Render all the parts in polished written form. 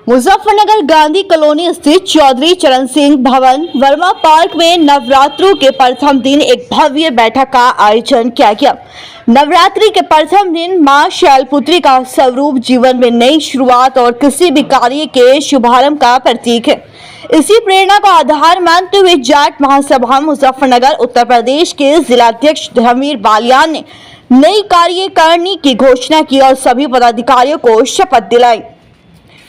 Muzaffarnagar Gandhi colony स्थित चौधरी चरण सिंह भवन वर्मा पार्क में नवरात्रों के प्रथम दिन एक भव्य बैठक का आयोजन किया गया। नवरात्रि के प्रथम दिन मां शैलपुत्री का स्वरूप जीवन में नई शुरुआत और किसी भी कार्य के शुभारंभ का प्रतीक है। इसी प्रेरणा को आधार मानते हुए जाट महासभा मुजफ्फरनगर उत्तर प्रदेश के जिलाध्यक्ष धर्मवीर बालियान ने नई कार्यकारिणी की घोषणा की और सभी पदाधिकारियों को शपथ दिलाई।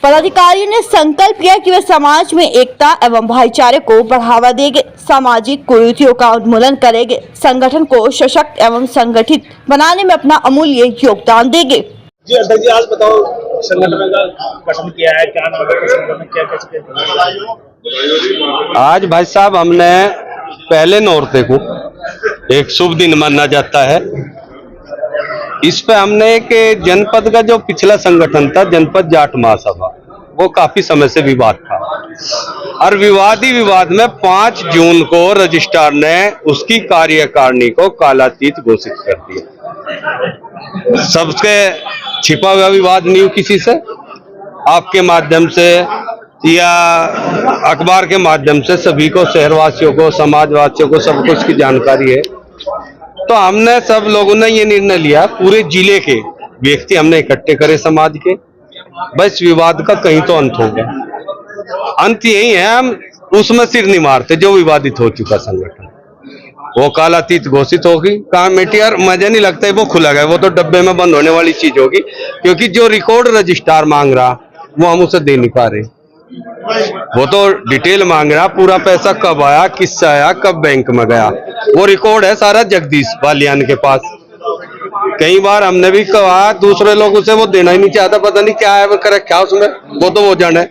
पदाधिकारियों ने संकल्प किया कि वे समाज में एकता एवं भाईचारे को बढ़ावा देंगे, सामाजिक कुरीतियों का उन्मूलन करेंगे, संगठन को सशक्त एवं संगठित बनाने में अपना अमूल्य योगदान देंगे। जी अध्यक्ष जी, आज बताओ संगठन का गठन किया है, क्या नाम है संगठन, क्या कैसे? आज भाई साहब हमने पहले नौरते को एक शुभ दिन माना जाता है। इस पे हमने एक जनपद का जो पिछला संगठन था जनपद जाट महासभा, वो काफी समय से विवाद था और विवाद ही विवाद में 5 जून को रजिस्ट्रार ने उसकी कार्यकारिणी को कालातीत घोषित कर दिया। सबसे छिपा हुआ विवाद नहीं किसी से, आपके माध्यम से या अखबार के माध्यम से सभी को, शहरवासियों को, समाजवासियों को सब कुछ की जानकारी है। तो हमने सब लोगों ने ये निर्णय लिया, पूरे जिले के व्यक्ति हमने इकट्ठे करे समाज के, बस विवाद का कहीं तो अंत होगा। अंत यही है, हम उसमें सिर नहीं मारते जो विवादित हो चुका संगठन, वो कालातीत घोषित होगी। कमेटी और मुझे नहीं लगता है वो खुला गया, वो तो डब्बे में बंद होने वाली चीज होगी, क्योंकि जो रिकॉर्ड रजिस्ट्रार मांग रहा वो हम उसे दे नहीं पा रहे। वो तो डिटेल मांग रहा, पूरा पैसा कब आया, किससे आया, कब बैंक में गया, वो रिकॉर्ड है सारा जगदीश बालियान के पास। कई बार हमने भी कहा, दूसरे लोगों से वो देना ही नहीं चाहता, पता नहीं क्या है वो कर क्या उसमें, वो तो वो जाने।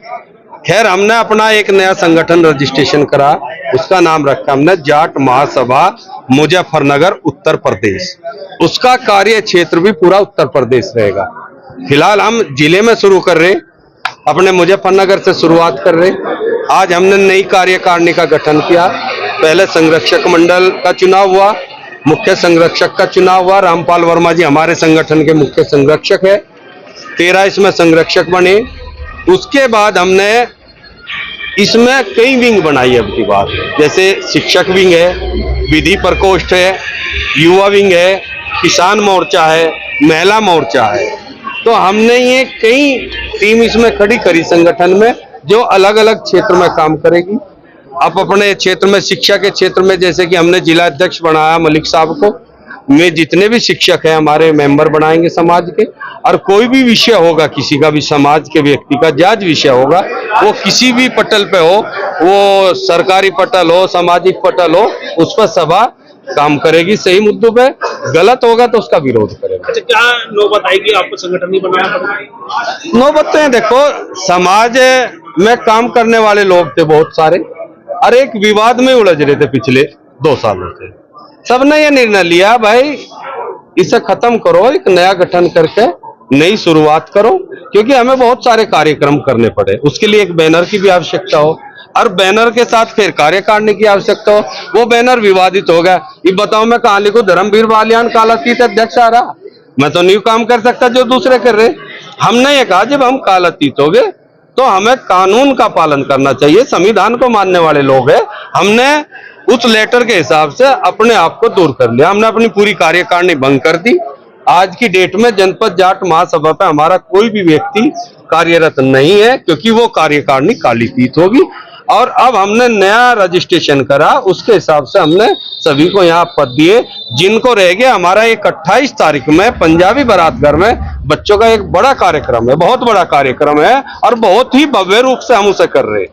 खैर हमने अपना एक नया संगठन रजिस्ट्रेशन करा, उसका नाम रखा हमने जाट महासभा मुजफ्फरनगर उत्तर प्रदेश। उसका कार्य क्षेत्र भी पूरा उत्तर प्रदेश रहेगा। फिलहाल हम जिले में शुरू कर रहे, अपने मुजफ्फरनगर से शुरुआत कर रहे। आज हमने नई कार्यकारिणी का गठन किया। पहले संरक्षक मंडल का चुनाव हुआ, मुख्य संरक्षक का चुनाव हुआ। रामपाल वर्मा जी हमारे संगठन के मुख्य संरक्षक है, 13 इसमें संरक्षक बने। उसके बाद हमने इसमें कई विंग बनाई अब की बात, जैसे शिक्षक विंग है, विधि प्रकोष्ठ है, युवा विंग है, किसान मोर्चा है, महिला मोर्चा है। तो हमने ये कई टीम इसमें खड़ी करी संगठन में, जो अलग अलग क्षेत्र में काम करेगी। अब अपने क्षेत्र में, शिक्षा के क्षेत्र में, जैसे कि हमने जिला अध्यक्ष बनाया मलिक साहब को, में जितने भी शिक्षक हैं हमारे मेंबर बनाएंगे समाज के। और कोई भी विषय होगा, किसी का भी समाज के व्यक्ति का जायज विषय होगा, वो किसी भी पटल पे हो, वो सरकारी पटल हो, सामाजिक पटल हो, उस पर सभा काम करेगी। सही मुद्दों पे, गलत होगा तो उसका विरोध करेगा। अच्छा, क्या नौबत आएगी, आपको संगठन नहीं बनाया? नौबत है, देखो समाज में काम करने वाले लोग थे बहुत सारे, और एक विवाद में उलझ रहे थे पिछले 2 सालों से। सबने ये निर्णय लिया, भाई इसे खत्म करो, एक नया गठन करके नई शुरुआत करो, क्योंकि हमें बहुत सारे कार्यक्रम करने पड़े। उसके लिए एक बैनर की भी आवश्यकता हो, और बैनर के साथ फिर कार्यकारिणी की आवश्यकता हो। वो बैनर विवादित हो गया। ये बताओ मैं कहां लिखूं, धर्मवीर बालियान कालातीत अध्यक्ष आ रहा? मैं तो नहीं काम कर सकता जो दूसरे कर रहे। हमने ये कहा, जब हम कालातीत हो गए तो हमें कानून का पालन करना चाहिए, संविधान को मानने वाले लोग हैं। हमने उस लेटर के हिसाब से अपने आप को दूर कर लिया। हमने अपनी पूरी कार्यकारिणी भंग कर दी। आज की डेट में जनपद जाट महासभा पे हमारा कोई भी व्यक्ति कार्यरत नहीं है, क्योंकि वो कार्यकारिणी कालातीत होगी। और अब हमने नया रजिस्ट्रेशन करा, उसके हिसाब से हमने सभी को यहाँ पद दिए। जिनको रह गया, हमारा एक 28 तारीख में पंजाबी बारात घर में बच्चों का एक बड़ा कार्यक्रम है, बहुत बड़ा कार्यक्रम है, और बहुत ही भव्य रूप से हम उसे कर रहे।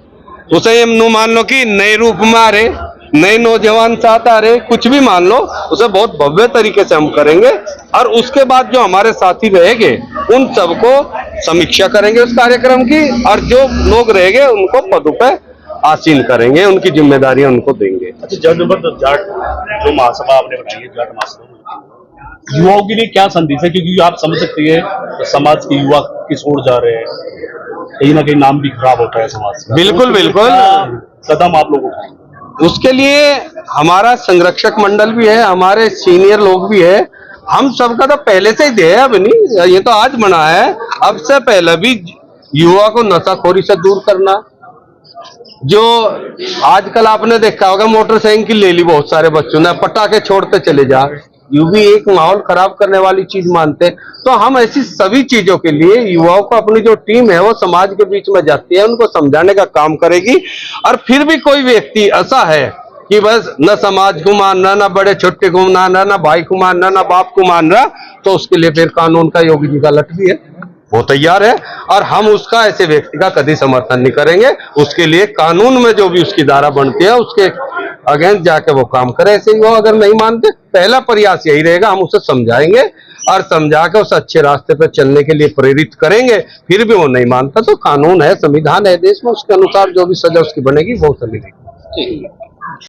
उसे ये मान लो कि नए रूप में आ रहे, नए नौजवान साथ आ रहे, कुछ भी मान लो, उसे बहुत भव्य तरीके से हम करेंगे। और उसके बाद जो हमारे साथी रहेंगे उन सबको समीक्षा करेंगे उस कार्यक्रम की, और जो लोग रहेंगे उनको पदों पे आसीन करेंगे, उनकी जिम्मेदारियां उनको देंगे। अच्छा, जाट जो महासभा आपने बनाई है, जाट महासभा युवाओं के लिए क्या संदेश है? क्योंकि आप समझ सकते हैं समाज के युवा किस ओर जा रहे हैं, कहीं ना कहीं नाम भी खराब होता है समाज का। बिल्कुल बिल्कुल, कदम आप लोग उठाएंगे उसके लिए हमारा संरक्षक मंडल भी है, हमारे सीनियर लोग भी है। हम सबका तो पहले से ही दे, अब नहीं, ये तो आज बना है। अब से पहले भी युवा को नशाखोरी से दूर करना। जो आजकल आपने देखा होगा मोटरसाइकिल ले ली बहुत सारे बच्चों ने, पटाखे छोड़ते चले जा, ये भी एक माहौल खराब करने वाली चीज मानते हैं। तो हम ऐसी सभी चीजों के लिए युवाओं को, अपनी जो टीम है वो समाज के बीच में जाती है, उनको समझाने का काम करेगी। और फिर भी कोई व्यक्ति ऐसा है कि बस न समाज को मानना, न बड़े छोटे को मानना, न भाई को मानना, न बाप को मानना, तो उसके लिए फिर कानून का योगी जी का लठ भी है, वो तैयार है। और हम उसका, ऐसे व्यक्ति का कभी समर्थन नहीं करेंगे। उसके लिए कानून में जो भी उसकी धारा बनती है उसके अगेंस्ट जाके वो काम करे। ऐसे ही वो अगर नहीं मानते, पहला प्रयास यही रहेगा, हम उसे समझाएंगे और समझा के उसे अच्छे रास्ते पर चलने के लिए प्रेरित करेंगे। फिर भी वो नहीं मानता तो कानून है, संविधान है देश में, उसके अनुसार जो भी सजा उसकी बनेगी वो चलेगी।